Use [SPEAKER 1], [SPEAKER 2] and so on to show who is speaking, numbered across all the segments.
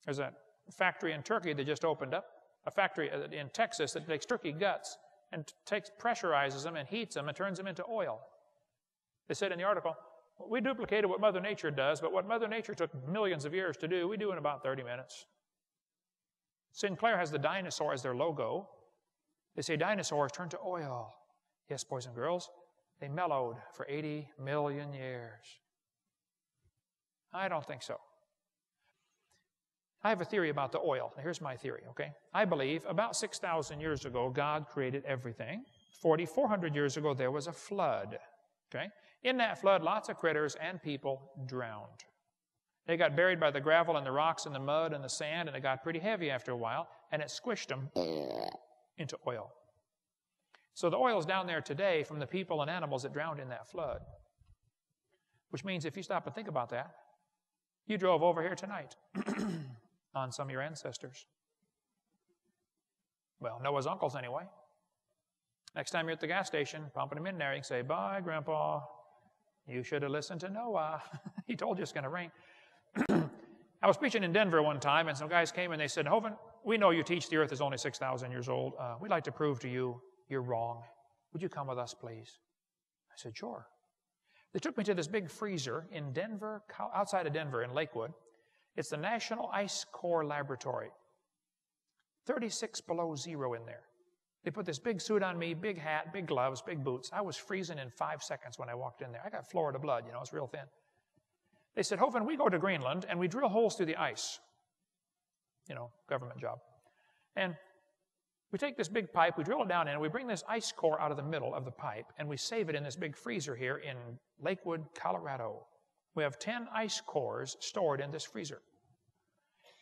[SPEAKER 1] There's a factory in Turkey that just opened up, a factory in Texas that takes turkey guts and pressurizes them and heats them and turns them into oil. They said in the article, we duplicated what Mother Nature does, but what Mother Nature took millions of years to do, we do in about 30 minutes. Sinclair has the dinosaur as their logo. They say dinosaurs turn to oil. Yes, boys and girls, they mellowed for 80 million years. I don't think so. I have a theory about the oil. Now, here's my theory, okay? I believe about 6,000 years ago, God created everything. 4,400 years ago, there was a flood, okay? In that flood, lots of critters and people drowned. They got buried by the gravel and the rocks and the mud and the sand, and it got pretty heavy after a while, and it squished them into oil. So the oil's down there today from the people and animals that drowned in that flood. Which means if you stop and think about that, you drove over here tonight on some of your ancestors. Well, Noah's uncles anyway. Next time you're at the gas station, pumping them in there, you can say, bye, Grandpa. You should have listened to Noah. He told you it's going to rain. I was preaching in Denver one time, and some guys came and they said, Hovind, we know you teach the earth is only 6,000 years old. We'd like to prove to you you're wrong. Would you come with us, please? I said, sure. They took me to this big freezer in Denver, outside of Denver in Lakewood. It's the National Ice Core Laboratory. 36 below zero in there. They put this big suit on me, big hat, big gloves, big boots. I was freezing in 5 seconds when I walked in there. I got Florida blood, you know, it's real thin. They said, Hovind, we go to Greenland and we drill holes through the ice. You know, government job. And we take this big pipe, we drill it down in, and we bring this ice core out of the middle of the pipe, and we save it in this big freezer here in Lakewood, Colorado. We have 10 ice cores stored in this freezer.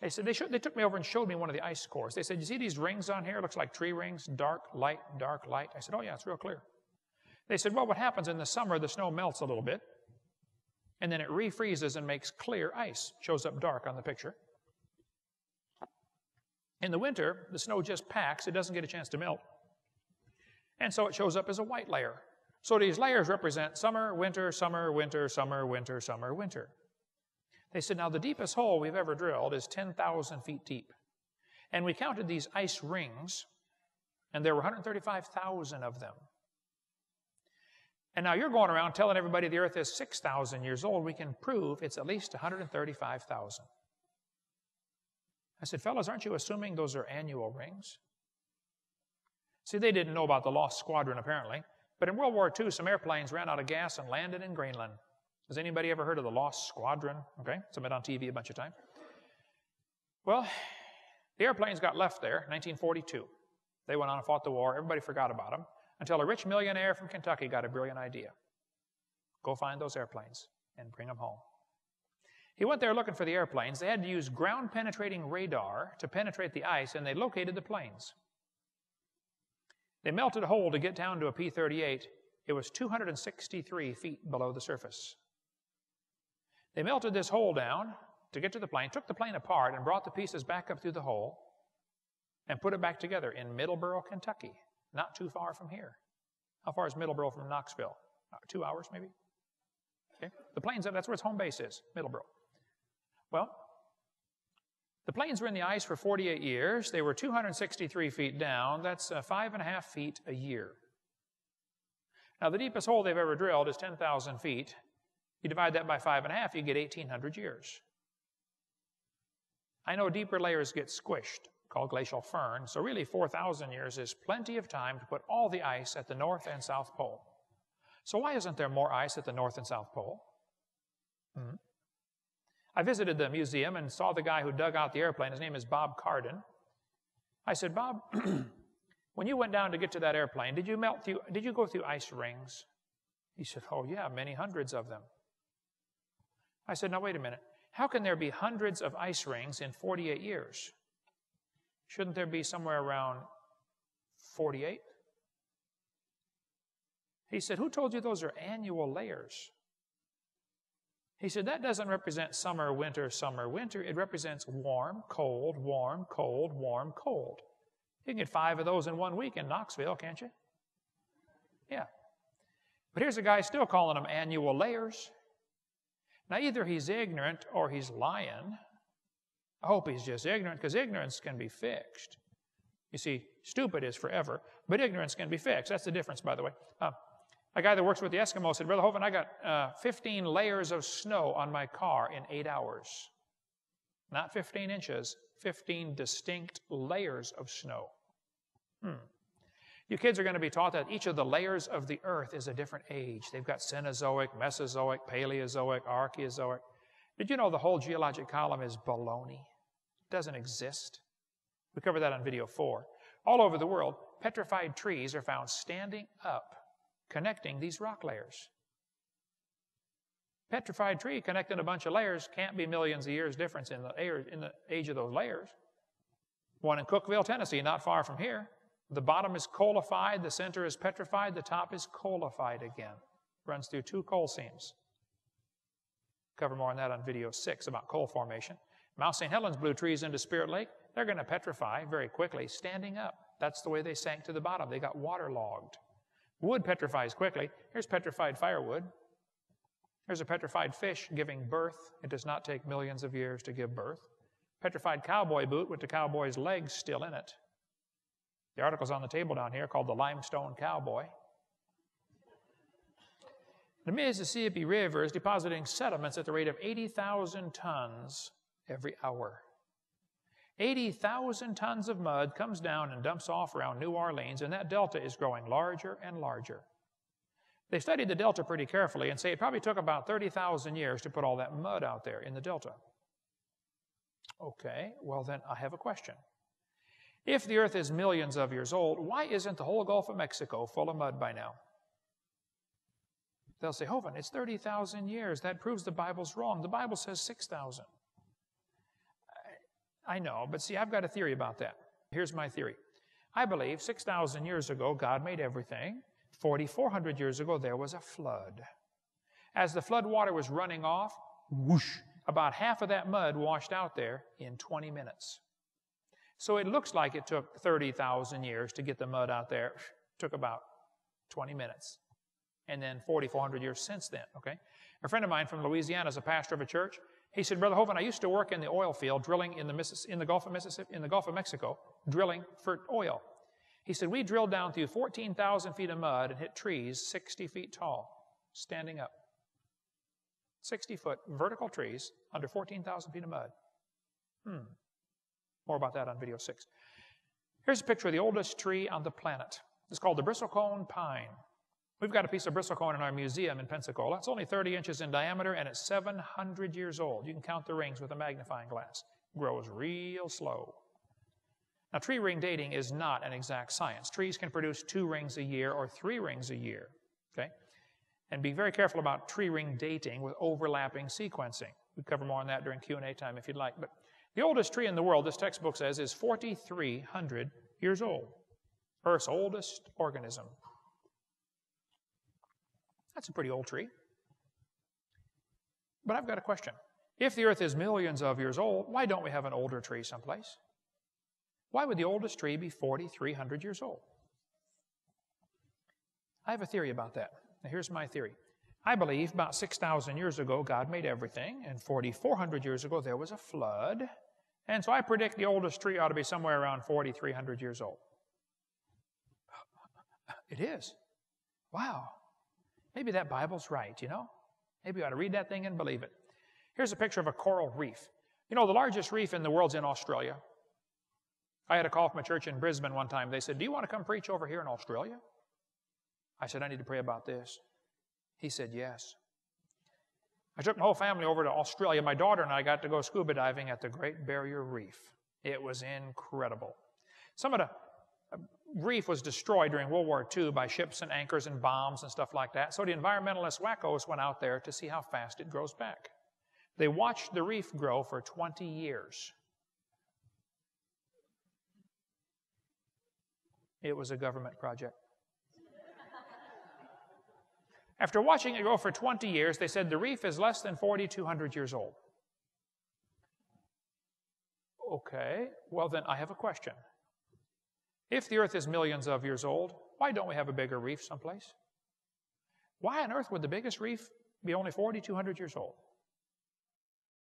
[SPEAKER 1] They said, they took me over and showed me one of the ice cores. They said, you see these rings on here? It looks like tree rings, dark, light, dark, light. I said, oh yeah, it's real clear. They said, well, what happens in the summer, the snow melts a little bit, and then it refreezes and makes clear ice. Shows up dark on the picture. In the winter, the snow just packs. It doesn't get a chance to melt. And so it shows up as a white layer. So these layers represent summer, winter, summer, winter, summer, winter, summer, winter. They said, now the deepest hole we've ever drilled is 10,000 feet deep. And we counted these ice rings, and there were 135,000 of them. And now you're going around telling everybody the earth is 6,000 years old. We can prove it's at least 135,000. I said, fellas, aren't you assuming those are annual rings? See, they didn't know about the Lost Squadron, apparently. But in World War II, some airplanes ran out of gas and landed in Greenland. Has anybody ever heard of the Lost Squadron? Okay, it's been on TV a bunch of times. Well, the airplanes got left there in 1942. They went on and fought the war. Everybody forgot about them until a rich millionaire from Kentucky got a brilliant idea. Go find those airplanes and bring them home. He went there looking for the airplanes. They had to use ground-penetrating radar to penetrate the ice, and they located the planes. They melted a hole to get down to a P-38. It was 263 feet below the surface. They melted this hole down to get to the plane, took the plane apart, and brought the pieces back up through the hole and put it back together in Middleborough, Kentucky, not too far from here. How far is Middleborough from Knoxville? 2 hours, maybe? Okay. The planes, that's where its home base is, Middleborough. Well, the planes were in the ice for 48 years. They were 263 feet down. That's 5.5 feet a year. Now, the deepest hole they've ever drilled is 10,000 feet. You divide that by 5.5, you get 1,800 years. I know deeper layers get squished, called glacial firn, so really 4,000 years is plenty of time to put all the ice at the North and South Pole. So why isn't there more ice at the North and South Pole? I visited the museum and saw the guy who dug out the airplane. His name is Bob Carden. I said, Bob, when you went down to get to that airplane, did you go through ice rings? He said, oh yeah, many hundreds of them. I said, now wait a minute. How can there be hundreds of ice rings in 48 years? Shouldn't there be somewhere around 48? He said, who told you those are annual layers? He said, that doesn't represent summer, winter, summer, winter. It represents warm, cold, warm, cold, warm, cold. You can get 5 of those in 1 week in Knoxville, can't you? Yeah. But here's a guy still calling them annual layers. Now, either he's ignorant or he's lying. I hope he's just ignorant, because ignorance can be fixed. You see, stupid is forever, but ignorance can be fixed. That's the difference, by the way. A guy that works with the Eskimos said, Brother Hovind, I got 15 layers of snow on my car in 8 hours. Not 15 inches, 15 distinct layers of snow. You kids are going to be taught that each of the layers of the earth is a different age. They've got Cenozoic, Mesozoic, Paleozoic, Archaeozoic. Did you know the whole geologic column is baloney? It doesn't exist. We covered that on video 4. All over the world, petrified trees are found standing up, connecting these rock layers. Petrified tree connecting a bunch of layers can't be millions of years difference in the age of those layers. One in Cookeville, Tennessee, not far from here. The bottom is coalified, the center is petrified, the top is coalified again. Runs through 2 coal seams. Cover more on that on video 6 about coal formation. Mount St. Helens blew trees into Spirit Lake. They're going to petrify very quickly, standing up. That's the way they sank to the bottom. They got waterlogged. Wood petrifies quickly. Here's petrified firewood. Here's a petrified fish giving birth. It does not take millions of years to give birth. Petrified cowboy boot with the cowboy's legs still in it. The article's on the table down here called The Limestone Cowboy. The Mississippi River is depositing sediments at the rate of 80,000 tons every hour. 80,000 tons of mud comes down and dumps off around New Orleans, and that delta is growing larger and larger. They studied the delta pretty carefully and say it probably took about 30,000 years to put all that mud out there in the delta. Okay, well then I have a question. If the earth is millions of years old, why isn't the whole Gulf of Mexico full of mud by now? They'll say, Hovind, it's 30,000 years. That proves the Bible's wrong. The Bible says 6,000. I know, but see, I've got a theory about that. Here's my theory. I believe 6,000 years ago, God made everything. 4,400 years ago, there was a flood. As the flood water was running off, whoosh, about half of that mud washed out there in 20 minutes. So it looks like it took 30,000 years to get the mud out there. It took about 20 minutes. And then 4,400 years since then, okay? A friend of mine from Louisiana is a pastor of a church. He said, Brother Hovind, I used to work in the oil field, drilling in the Gulf of Mexico, drilling for oil. He said, we drilled down through 14,000 feet of mud and hit trees 60 feet tall, standing up. 60-foot vertical trees under 14,000 feet of mud. More about that on video 6. Here's a picture of the oldest tree on the planet. It's called the bristlecone pine. We've got a piece of bristlecone in our museum in Pensacola. It's only 30 inches in diameter, and it's 700 years old. You can count the rings with a magnifying glass. It grows real slow. Now, tree ring dating is not an exact science. Trees can produce 2 rings a year or 3 rings a year, okay? And be very careful about tree ring dating with overlapping sequencing. We cover more on that during Q&A time if you'd like. But the oldest tree in the world, this textbook says, is 4,300 years old. Earth's oldest organism. That's a pretty old tree. But I've got a question. If the earth is millions of years old, why don't we have an older tree someplace? Why would the oldest tree be 4,300 years old? I have a theory about that. Now here's my theory. I believe about 6,000 years ago, God made everything, and 4,400 years ago, there was a flood. And so I predict the oldest tree ought to be somewhere around 4,300 years old. It is. Wow. Maybe that Bible's right, you know? Maybe you ought to read that thing and believe it. Here's a picture of a coral reef. You know, the largest reef in the world's in Australia. I had a call from a church in Brisbane one time. They said, do you want to come preach over here in Australia? I said, I need to pray about this. He said, yes. I took my whole family over to Australia. My daughter and I got to go scuba diving at the Great Barrier Reef. It was incredible. Some of the reef was destroyed during World War II by ships and anchors and bombs and stuff like that. So the environmentalist wackos went out there to see how fast it grows back. They watched the reef grow for 20 years. It was a government project. After watching it grow for 20 years, they said the reef is less than 4,200 years old. Okay, well then I have a question. If the earth is millions of years old, why don't we have a bigger reef someplace? Why on earth would the biggest reef be only 4,200 years old?